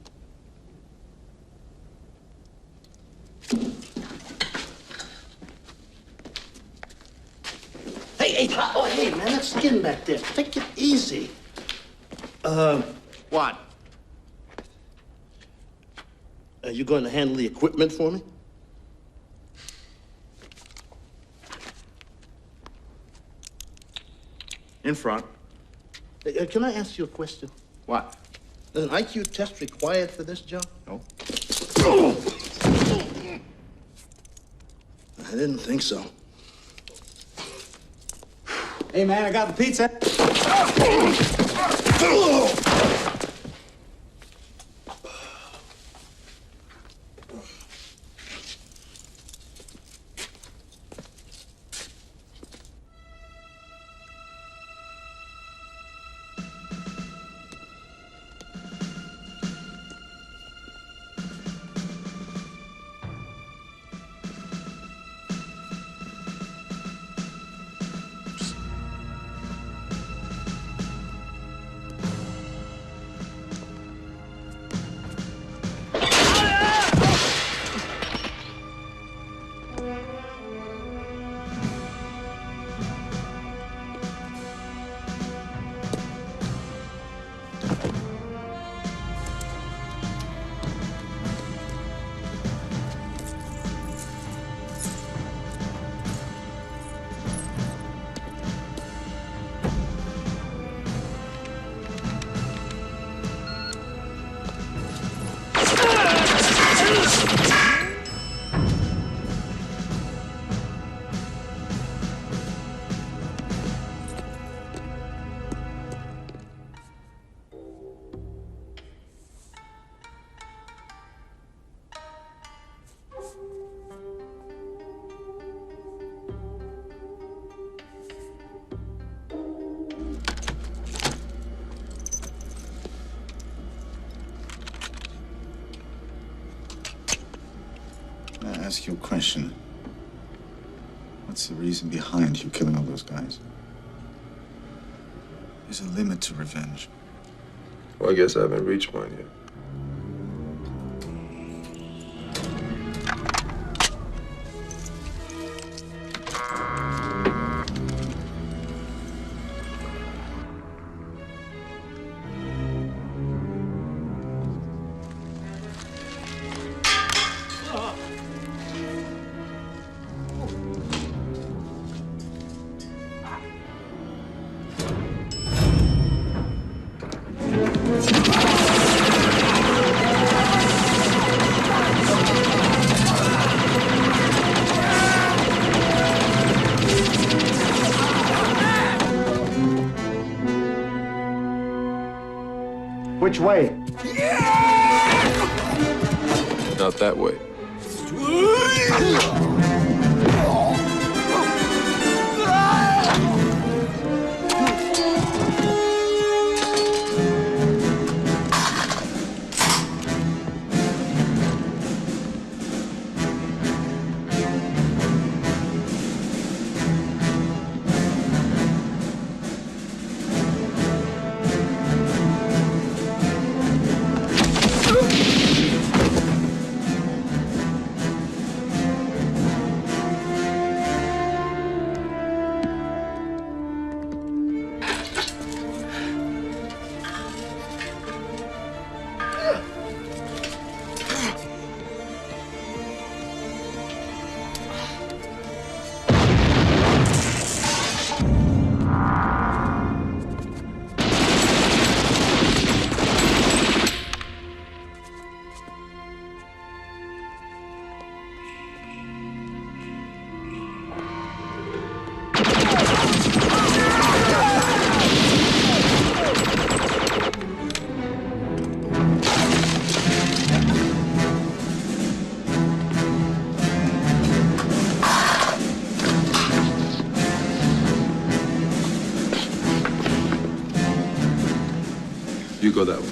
Hey, oh, hey, man, that skin back there. Take it easy. What? Are you going to handle the equipment for me? In front. Can I ask you a question? What? Is an IQ test required for this job? No. I didn't think so. Hey, man, I got the pizza. Ask you a question. What's the reason behind you killing all those guys? There's a limit to revenge. Well, I guess I haven't reached one yet. Which way? Not that way. You go that way.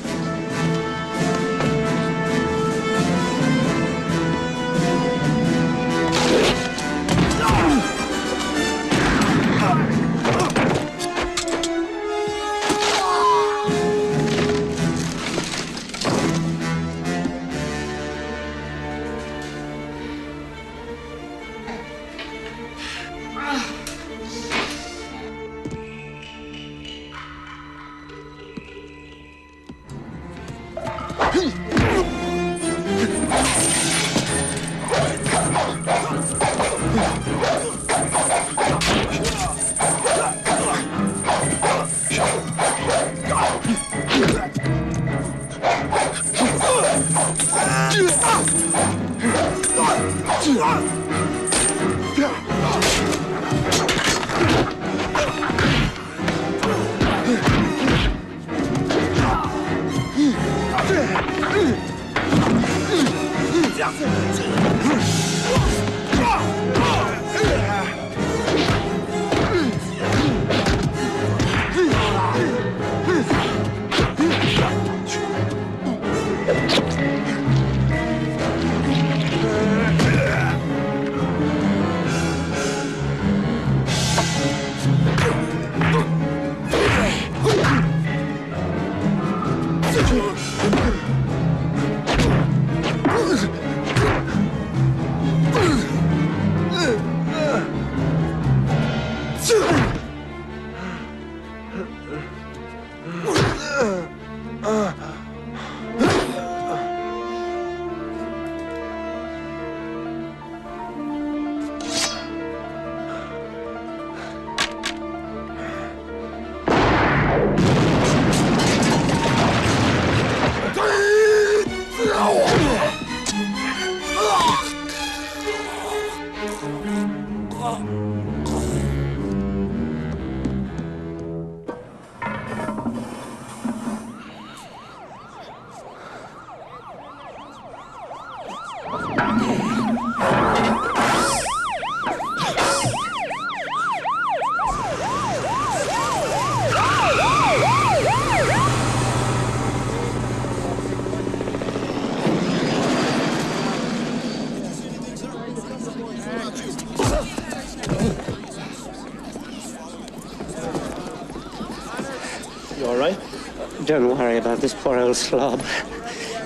Don't worry about this poor old slob.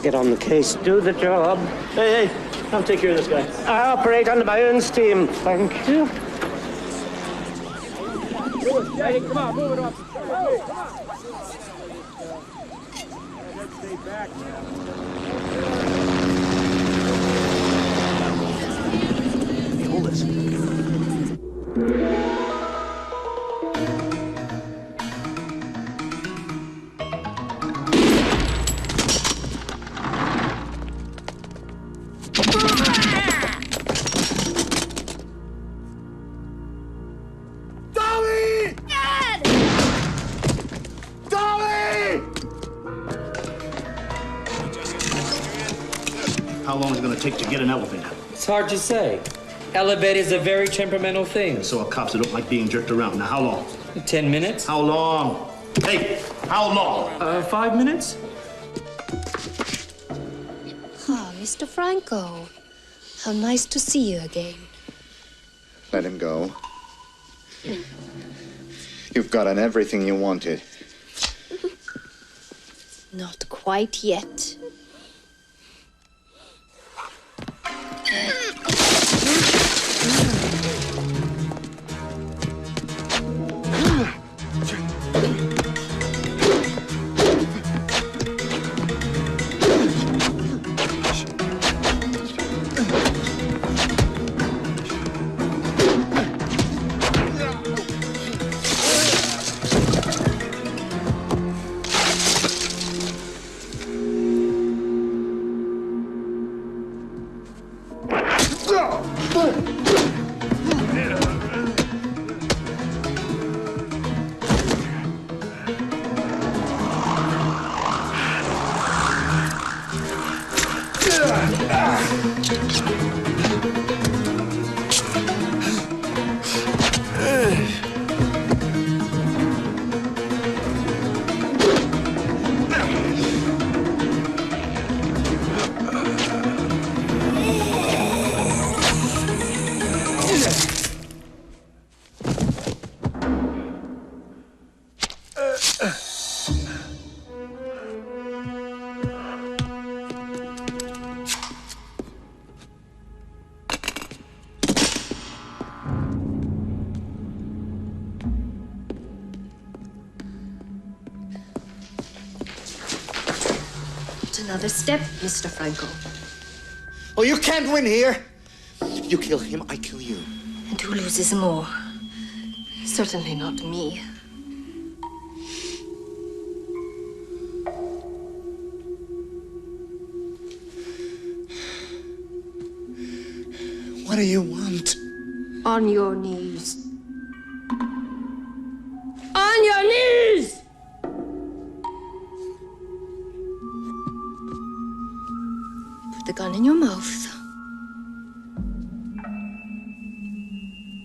Get on the case, do the job. Hey, I'll take care of this guy. I operate under my own steam, thank you. Hey, come on, move it up. Hey, come on. Stay back now. Hey, hold this. How how long is it going to take to get an elevator? It's hard to say. Elevator is a very temperamental thing. So are cops that don't like being jerked around. Now, how long? 10 minutes. How long? Hey, how long? 5 minutes. Ah, Mr. Franco. How nice to see you again. Let him go. You've gotten everything you wanted. Not quite yet. Another step, Mr. Franco. Oh, you can't win here. You kill him, I kill you. And who loses more? Certainly not me. What do you want? On your knees. On your knees! Put the gun in your mouth.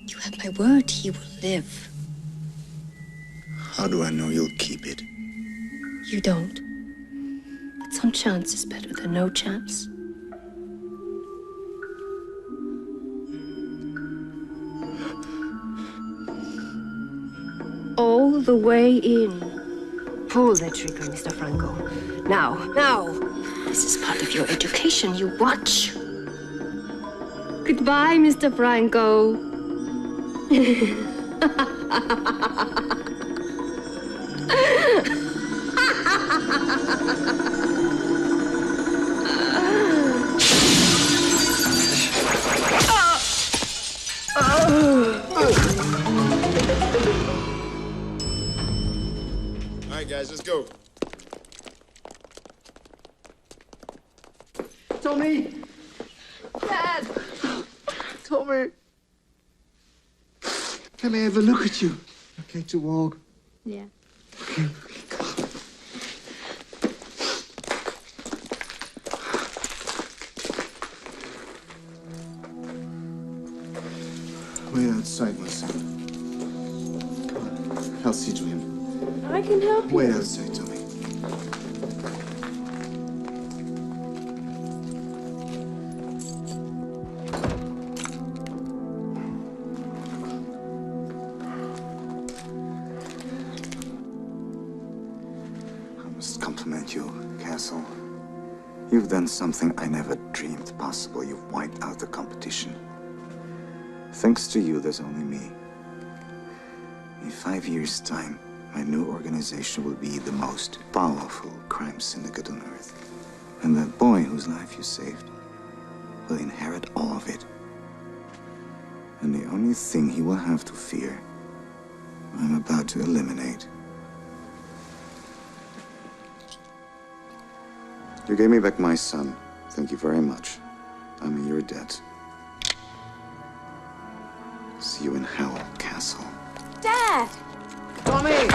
You have my word, he will live. How do I know you'll keep it? You don't. But some chance is better than no chance. All the way in. Pull the trigger, Mr. Franco. Now, now. This is part of your education. You watch. Goodbye, Mr. Franco. All right, guys, let's go. Tommy! Dad! Tommy! Let me have a look at you. Okay to walk? Yeah. Okay. Wait outside, my son. Come on. I'll see to him. I can help you. Wait outside, Tommy. I must compliment you, Castle. You've done something I never dreamed possible. You've wiped out the competition. Thanks to you, there's only me. In 5 years' time, my new organization will be the most powerful crime syndicate on Earth. And that boy whose life you saved will inherit all of it. And the only thing he will have to fear, I'm about to eliminate. You gave me back my son. Thank you very much. I'm in your debt. See you in hell, Castle. Dad! Tommy!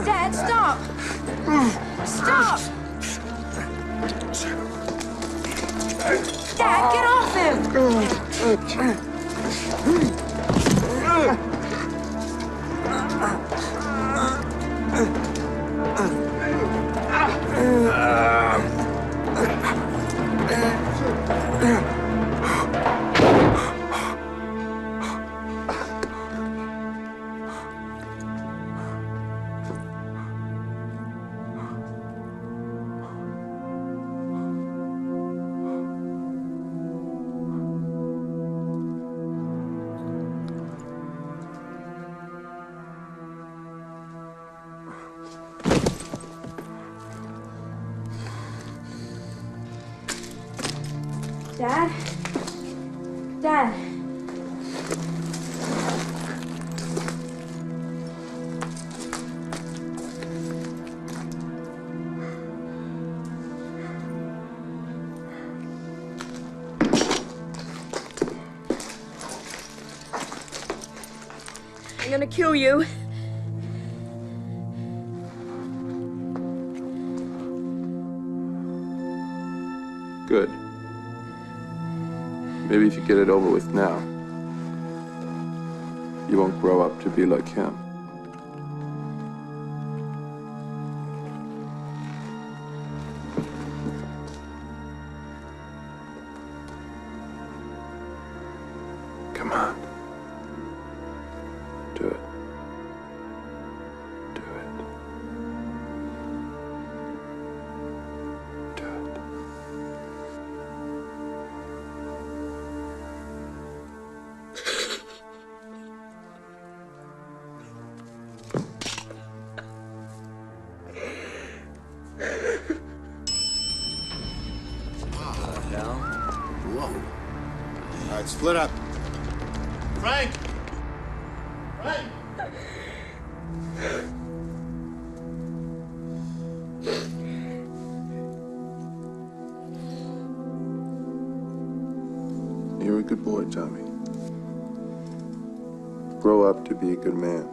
Dad, stop! Stop! Dad, get off him! Dad? Dad? I'm gonna kill you. Good. Maybe if you get it over with now, you won't grow up to be like him. Come on. Do it. Do it. Do it. Whoa. All right, split up. Frank! Frank! You're a good boy, Tommy. Grow up to be a good man.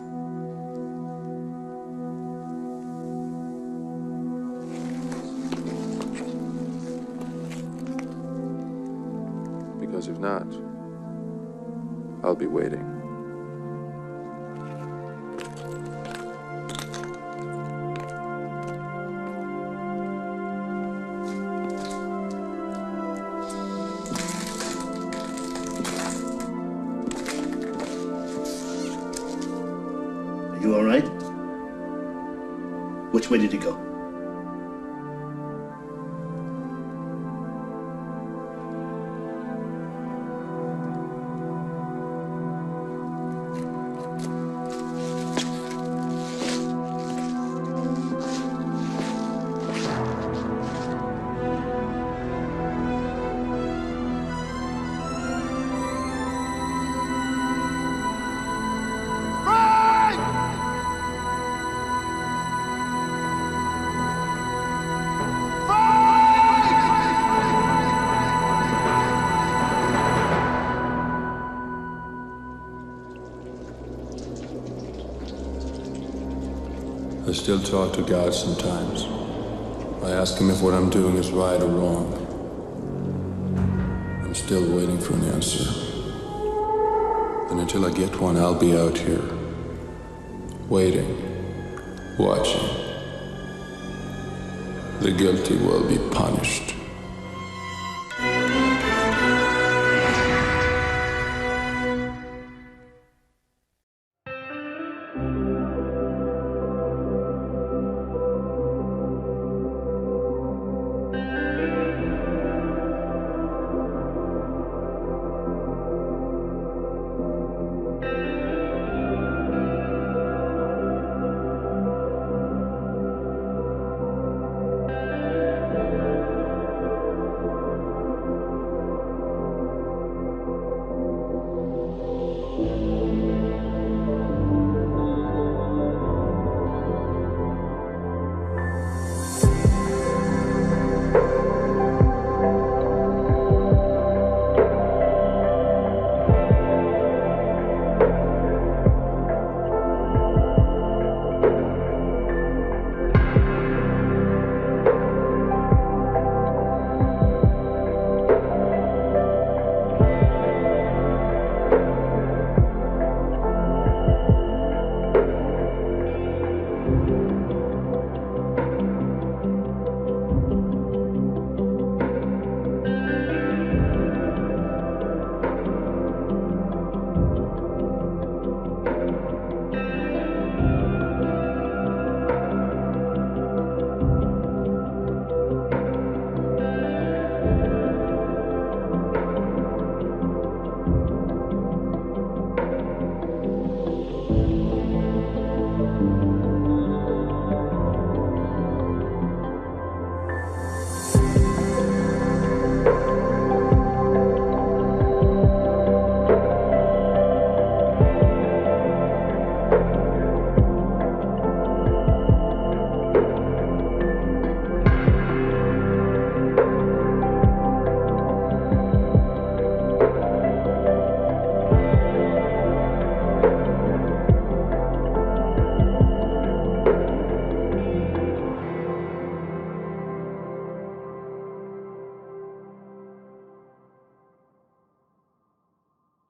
Because if not, I'll be waiting. Are you all right? Which way did he go? I still talk to God sometimes. I ask him if what I'm doing is right or wrong. I'm still waiting for an answer. And until I get one, I'll be out here, waiting, watching. The guilty will be punished. you.